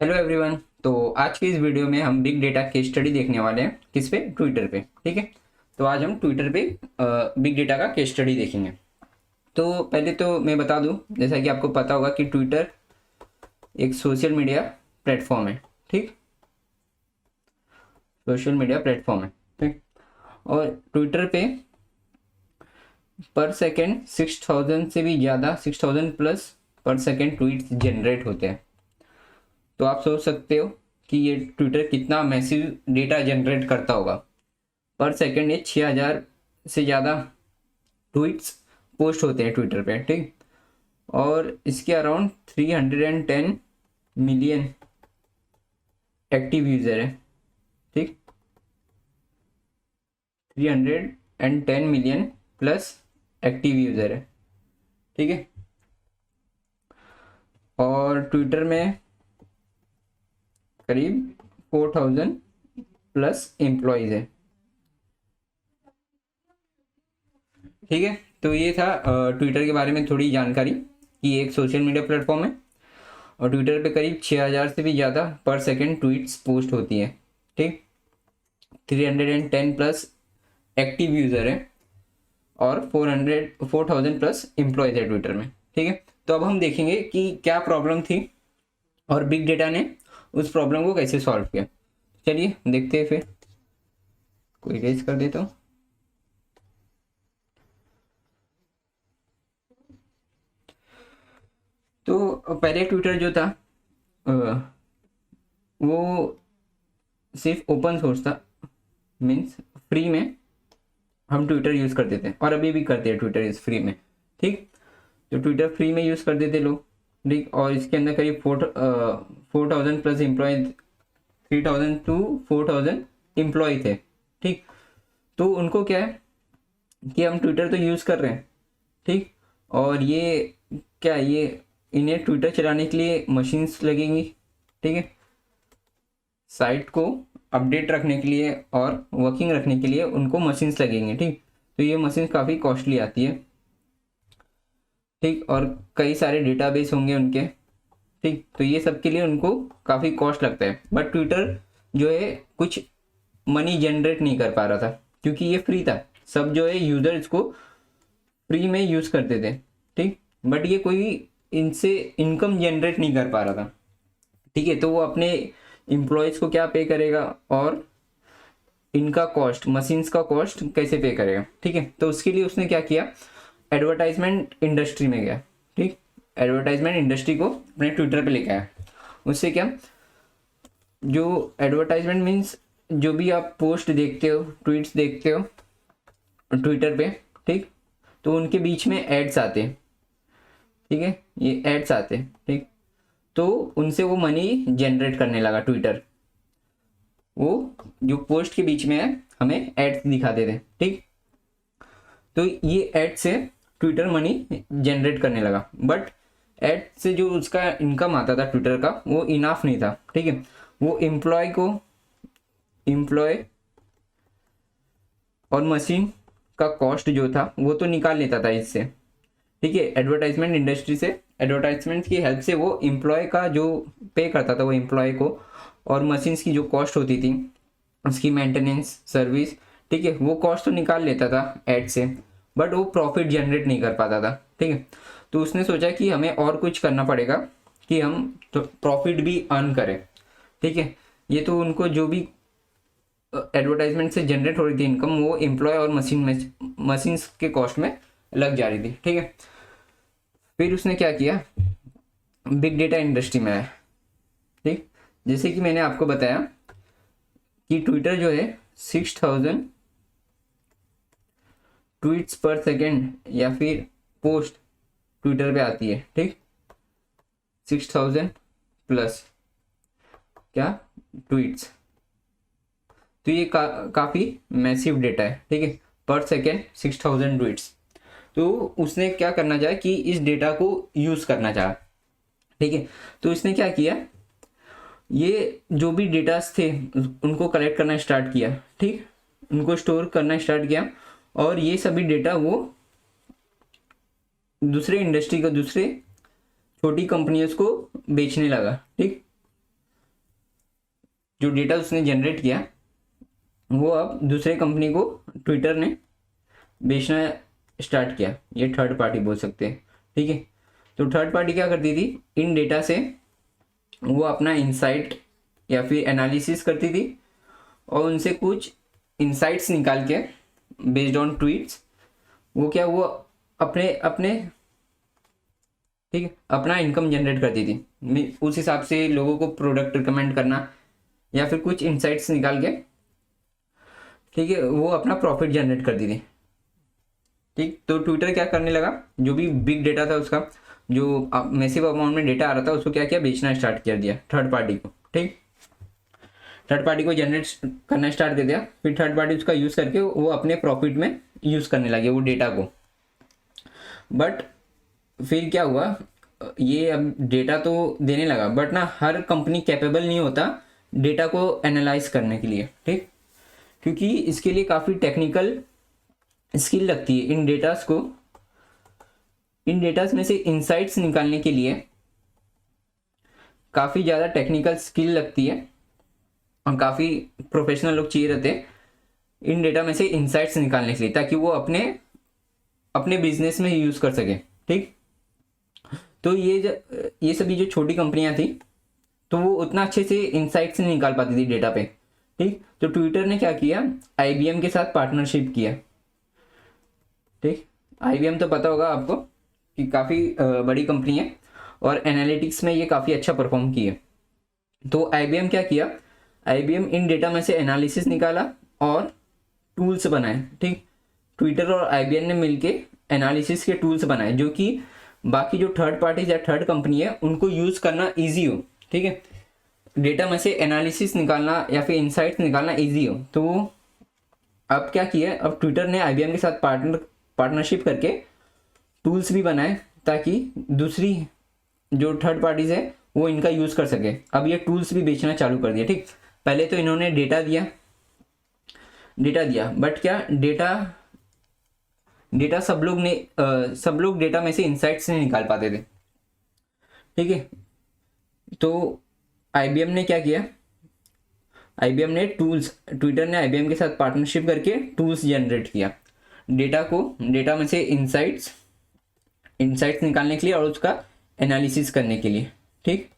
Hello everyone. तो आज की इस वीडियो में हम बिग डेटा केस स्टडी देखने वाले हैं। किस पे? ट्विटर पे। ठीक है। तो आज हम ट्विटर पे बिग डेटा का केस स्टडी देखेंगे। तो पहले तो मैं बता दूं, जैसा कि आपको पता होगा कि ट्विटर एक सोशल मीडिया प्लेटफॉर्म है। ठीक, सोशल मीडिया प्लेटफॉर्म है। ठीक, और ट्विटर पे पर सेकेंड 6000 से भी ज़्यादा 6000 प्लस पर सेकेंड ट्वीट्स जनरेट होते हैं। तो आप सोच सकते हो कि ये ट्विटर कितना मैसिव डेटा जनरेट करता होगा। पर सेकंड ये 6000 से ज़्यादा ट्वीट्स पोस्ट होते हैं ट्विटर पे। ठीक, और इसके अराउंड 310 मिलियन एक्टिव यूज़र है। ठीक, 310 मिलियन प्लस एक्टिव यूज़र है। ठीक है, और ट्विटर में करीब 4000 प्लस एम्प्लॉयज़ है। ठीक है, तो ये था ट्विटर के बारे में थोड़ी जानकारी कि एक सोशल मीडिया प्लेटफॉर्म है और ट्विटर पे करीब 6000 से भी ज़्यादा पर सेकंड ट्वीट्स पोस्ट होती हैं। ठीक, 310 प्लस एक्टिव यूज़र है और 4000 प्लस एम्प्लॉयज है ट्विटर में। ठीक है, तो अब हम देखेंगे कि क्या प्रॉब्लम थी और बिग डेटा ने उस प्रॉब्लम को कैसे सॉल्व किया। चलिए देखते हैं। फिर कोई रेज कर देता हूँ। तो पहले ट्विटर जो था वो सिर्फ ओपन सोर्स था, मीन्स फ्री में हम ट्विटर यूज़ करते थे और अभी भी करते हैं ट्विटर इस फ्री में। ठीक, तो ट्विटर फ्री में यूज़ कर देते लोग। ठीक, और इसके अंदर करीब 4000 प्लस एम्प्लॉय, 3000 टू 4000 एम्प्लॉय थे। ठीक, तो उनको क्या है कि हम ट्विटर तो यूज़ कर रहे हैं। ठीक, और ये क्या, ये इन्हें ट्विटर चलाने के लिए मशीन्स लगेंगी। ठीक है, साइट को अपडेट रखने के लिए और वर्किंग रखने के लिए उनको मशीन्स लगेंगे। ठीक, तो ये मशीन्स काफ़ी कॉस्टली आती है। ठीक, और कई सारे डेटाबेस होंगे उनके। ठीक, तो ये सब के लिए उनको काफ़ी कॉस्ट लगता है। बट ट्विटर जो है कुछ मनी जनरेट नहीं कर पा रहा था क्योंकि ये फ्री था। सब जो है यूज़र इसको फ्री में यूज़ करते थे। ठीक, बट ये कोई इनसे इनकम जनरेट नहीं कर पा रहा था। ठीक है, तो वो अपने एम्प्लॉयज़ को क्या पे करेगा और इनका कॉस्ट, मशीन्स का कॉस्ट कैसे पे करेगा। ठीक है, तो उसके लिए उसने क्या किया, एडवर्टाइजमेंट इंडस्ट्री में गया। ठीक, एडवर्टाइजमेंट इंडस्ट्री को अपने ट्विटर पे लेके आया। उससे क्या, जो एडवर्टाइजमेंट मीन्स जो भी आप पोस्ट देखते हो, ट्वीट्स देखते हो ट्विटर पे। ठीक, तो उनके बीच में एड्स आते हैं। ठीक है, ये एड्स आते हैं। ठीक, तो उनसे वो मनी जनरेट करने लगा ट्विटर। वो जो पोस्ट के बीच में है हमें एड्स दिखाते थे। ठीक, तो ये एड से ट्विटर मनी जनरेट करने लगा। बट एड से जो उसका इनकम आता था ट्विटर का वो इनाफ नहीं था। ठीक है, वो एम्प्लॉय और मशीन का कॉस्ट जो था वो तो निकाल लेता था इससे। ठीक है, एडवर्टाइजमेंट इंडस्ट्री से, एडवर्टाइजमेंट की हेल्प से वो एम्प्लॉय का जो पे करता था वो एम्प्लॉय को, और मशीन्स की जो कॉस्ट होती थी उसकी मेंटेनेंस सर्विस। ठीक है, वो कॉस्ट तो निकाल लेता था एड से, बट वो प्रॉफिट जनरेट नहीं कर पाता था। ठीक है, तो उसने सोचा कि हमें और कुछ करना पड़ेगा कि हम तो प्रॉफिट भी अर्न करें। ठीक है, ये तो उनको जो भी एडवर्टाइजमेंट से जनरेट हो रही थी इनकम वो एम्प्लॉय और मशीन्स के कॉस्ट में लग जा रही थी। ठीक है, फिर उसने क्या किया, बिग डेटा इंडस्ट्री में आया। ठीक, जैसे कि मैंने आपको बताया कि ट्विटर जो है 6000 ट्वीट्स पर सेकेंड या फिर पोस्ट ट्विटर पे आती है। ठीक, 6000 प्लस क्या ट्वीट्स, तो ये काफ़ी मैसिव डेटा है। ठीक है, पर सेकेंड 6000 ट्वीट्स। तो उसने क्या करना चाहा कि इस डेटा को यूज़ करना चाहा। ठीक है, तो इसने क्या किया, ये जो भी डेटास थे उनको कलेक्ट करना स्टार्ट किया। ठीक, उनको स्टोर करना स्टार्ट किया और ये सभी डेटा वो दूसरे इंडस्ट्री को, दूसरे छोटी कंपनियों को बेचने लगा। ठीक, जो डेटा उसने जनरेट किया वो अब दूसरे कंपनी को ट्विटर ने बेचना स्टार्ट किया। ये थर्ड पार्टी बोल सकते हैं, ठीक है। तो थर्ड पार्टी क्या करती थी, इन डेटा से वो अपना इंसाइट या फिर एनालिसिस करती थी और उनसे कुछ इंसाइट्स निकाल के बेस्ड ऑन ट्वीट्स वो अपने अपने ठीक है अपना इनकम जनरेट करती थी। उस हिसाब से लोगों को प्रोडक्ट रिकमेंड करना या फिर कुछ इंसाइट्स निकाल के, ठीक है, वो अपना प्रॉफिट जनरेट करती थी। ठीक, तो ट्विटर क्या करने लगा, जो भी बिग डेटा था उसका, जो मैसिव अमाउंट में डेटा आ रहा था उसको क्या किया, बेचना स्टार्ट कर दिया थर्ड पार्टी को। ठीक, थर्ड पार्टी को जनरेट करना स्टार्ट कर दिया, फिर थर्ड पार्टी उसका यूज़ करके वो अपने प्रॉफिट में यूज़ करने लगे वो डेटा को। बट फिर क्या हुआ, ये अब डेटा तो देने लगा बट ना हर कंपनी कैपेबल नहीं होता डेटा को एनालाइज करने के लिए। ठीक, क्योंकि इसके लिए काफ़ी टेक्निकल स्किल लगती है। इन डेटास में से इंसाइट्स निकालने के लिए काफ़ी ज़्यादा टेक्निकल स्किल लगती है और काफ़ी प्रोफेशनल लोग चाहिए रहते हैं इन डेटा में से इंसाइट्स निकालने के लिए, ताकि वो अपने बिजनेस में यूज़ कर सके। ठीक, तो ये सभी जो छोटी कंपनियां थी तो वो उतना अच्छे से इंसाइट्स नहीं निकाल पाती थी डेटा पे। ठीक, तो ट्विटर ने क्या किया, IBM के साथ पार्टनरशिप किया। ठीक, IBM तो पता होगा आपको कि काफ़ी बड़ी कंपनी है और एनालिटिक्स में ये काफ़ी अच्छा परफॉर्म किए। तो IBM क्या किया, IBM इन डेटा में से एनालिसिस निकाला और टूल्स बनाए। ठीक, ट्विटर और IBM ने मिलके एनालिसिस के टूल्स बनाए जो कि बाकी जो थर्ड पार्टीज या थर्ड कंपनी है उनको यूज़ करना ईजी हो। ठीक है, डेटा में से एनालिसिस निकालना या फिर इंसाइट्स निकालना ईजी हो। तो अब क्या किया, अब ट्विटर ने IBM के साथ पार्टनरशिप करके टूल्स भी बनाए ताकि दूसरी जो थर्ड पार्टीज है वो इनका यूज़ कर सके। अब ये टूल्स भी बेचना चालू कर दिया। ठीक, पहले तो इन्होंने डेटा दिया बट क्या डेटा सब लोग डेटा में से इंसाइट्स नहीं निकाल पाते थे। ठीक है, तो IBM ने क्या किया, ट्विटर ने IBM के साथ पार्टनरशिप करके टूल्स जनरेट किया डेटा में से इंसाइट्स निकालने के लिए और उसका एनालिसिस करने के लिए। ठीक,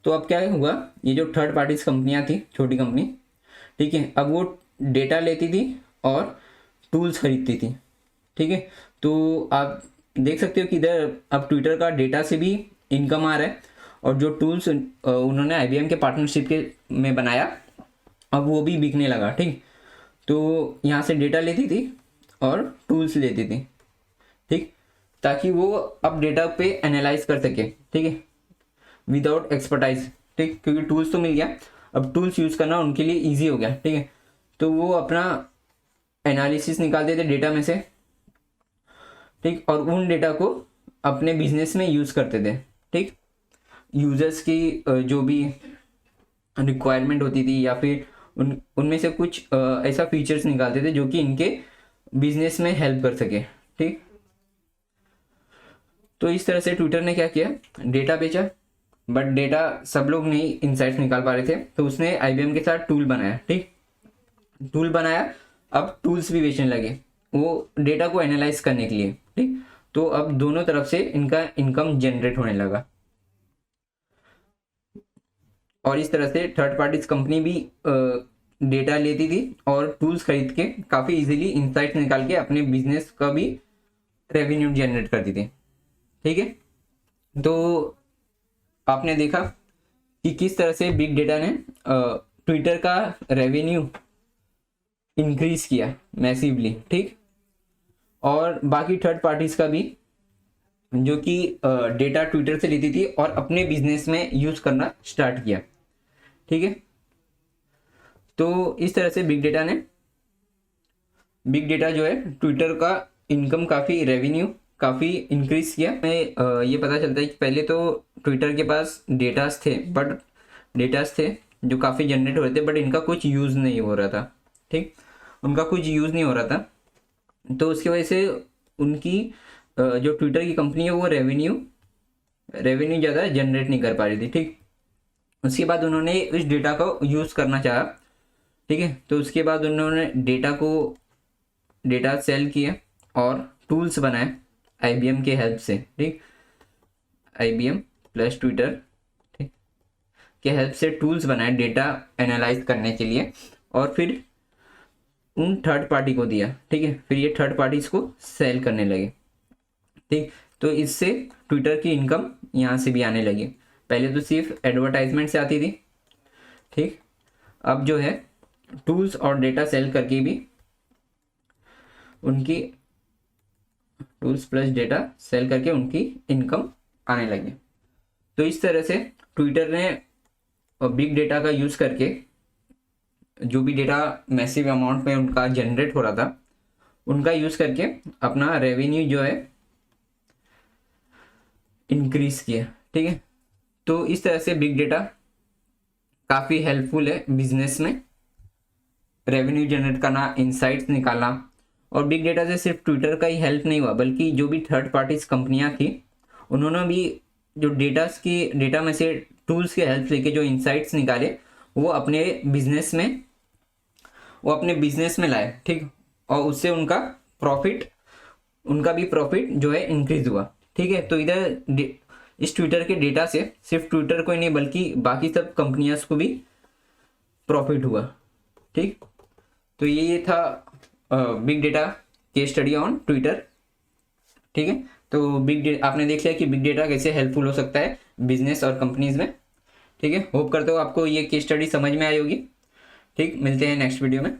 तो अब क्या हुआ, ये जो थर्ड पार्टीज कंपनियां थी, छोटी कंपनी, ठीक है, अब वो डेटा लेती थी और टूल्स खरीदती थी। ठीक है, तो आप देख सकते हो कि इधर अब ट्विटर का डेटा से भी इनकम आ रहा है और जो टूल्स उन्होंने IBM के पार्टनरशिप में बनाया अब वो भी बिकने लगा। ठीक, तो यहाँ से डेटा लेती थी और टूल्स लेती थी। ठीक, ताकि वो अब डेटा पे एनालाइज कर सके। ठीक है, विदाउट एक्सपर्टाइज। ठीक, क्योंकि टूल्स तो मिल गया, अब टूल्स यूज़ करना उनके लिए ईजी हो गया। ठीक है, तो वो अपना एनालिसिस निकालते थे डेटा में से। ठीक, और उन डेटा को अपने बिजनेस में यूज़ करते थे। ठीक, यूजर्स की जो भी रिक्वायरमेंट होती थी या फिर उनमें से कुछ ऐसा फीचर्स निकालते थे जो कि इनके बिजनेस में हेल्प कर सके। ठीक, तो इस तरह से ट्विटर ने क्या किया, डेटा बेचा बट डेटा सब लोग नहीं इंसाइट्स निकाल पा रहे थे, तो उसने IBM के साथ टूल बनाया। ठीक, टूल बनाया, अब टूल्स भी बेचने लगे वो डेटा को एनालाइज करने के लिए। ठीक, तो अब दोनों तरफ से इनका इनकम जनरेट होने लगा और इस तरह से थर्ड पार्टीज कंपनी भी डेटा लेती थी और टूल्स खरीद के काफ़ी इजीली इंसाइट्स निकाल के अपने बिजनेस का भी रेवेन्यू जनरेट करती थी। ठीक है, तो आपने देखा कि किस तरह से बिग डेटा ने ट्विटर का रेवेन्यू इंक्रीज किया मैसिवली। ठीक, और बाकी थर्ड पार्टीज का भी जो कि डेटा ट्विटर से लेती थी और अपने बिजनेस में यूज़ करना स्टार्ट किया। ठीक है, तो इस तरह से बिग डेटा जो है ट्विटर का इनकम रेवेन्यू काफ़ी इंक्रीज किया। हमें ये पता चलता है कि पहले तो ट्विटर के पास डेटास थे जो काफ़ी जनरेट हो रहे थे बट इनका कुछ यूज़ नहीं हो रहा था। ठीक, उनका कुछ यूज़ नहीं हो रहा था, तो उसकी वजह से उनकी जो ट्विटर की कंपनी है वो रेवेन्यू ज़्यादा जनरेट नहीं कर पा रही थी। ठीक, उसके बाद उन्होंने इस डेटा को यूज़ करना चाहा, ठीक है। तो उसके बाद उन्होंने डेटा सेल किए और टूल्स बनाए IBM के हेल्प से, ठीक। IBM प्लस ट्विटर, ठीक, के हेल्प से टूल्स बनाए डेटा एनालाइज करने के लिए, और फिर उन थर्ड पार्टी को दिया, ठीक है। फिर ये थर्ड पार्टी इसको सेल करने लगे, ठीक। तो इससे ट्विटर की इनकम यहाँ से भी आने लगी। पहले तो सिर्फ एडवर्टाइजमेंट से आती थी, ठीक। अब जो है टूल्स और डेटा सेल करके भी उनकी टूल्स प्लस डेटा सेल करके उनकी इनकम आने लगी। तो इस तरह से ट्विटर ने बिग डेटा का यूज़ करके जो भी डेटा मैसिव अमाउंट में उनका जनरेट हो रहा था, उनका यूज़ करके अपना रेवेन्यू जो है इंक्रीज किया, ठीक है। तो इस तरह से बिग डेटा काफ़ी हेल्पफुल है बिजनेस में, रेवेन्यू जनरेट करना, इंसाइट्स निकालना। और बिग डेटा से सिर्फ ट्विटर का ही हेल्प नहीं हुआ, बल्कि जो भी थर्ड पार्टीज कंपनियां थी उन्होंने भी जो डेटा में से टूल्स की हेल्प लेके जो इंसाइट्स निकाले वो अपने बिजनेस में लाए, ठीक। और उससे उनका भी प्रॉफिट जो है इंक्रीज हुआ, ठीक है। तो इधर इस ट्विटर के डेटा से सिर्फ ट्विटर को ही नहीं बल्कि बाकी सब कंपनियां को भी प्रॉफिट हुआ, ठीक। तो ये था big data case study on Twitter, ठीक है। तो आपने देख लिया कि बिग डेटा कैसे हेल्पफुल हो सकता है बिजनेस और कंपनीज में, ठीक है। होप करते हो आपको ये केस स्टडी समझ में आई होगी, ठीक। मिलते हैं नेक्स्ट वीडियो में।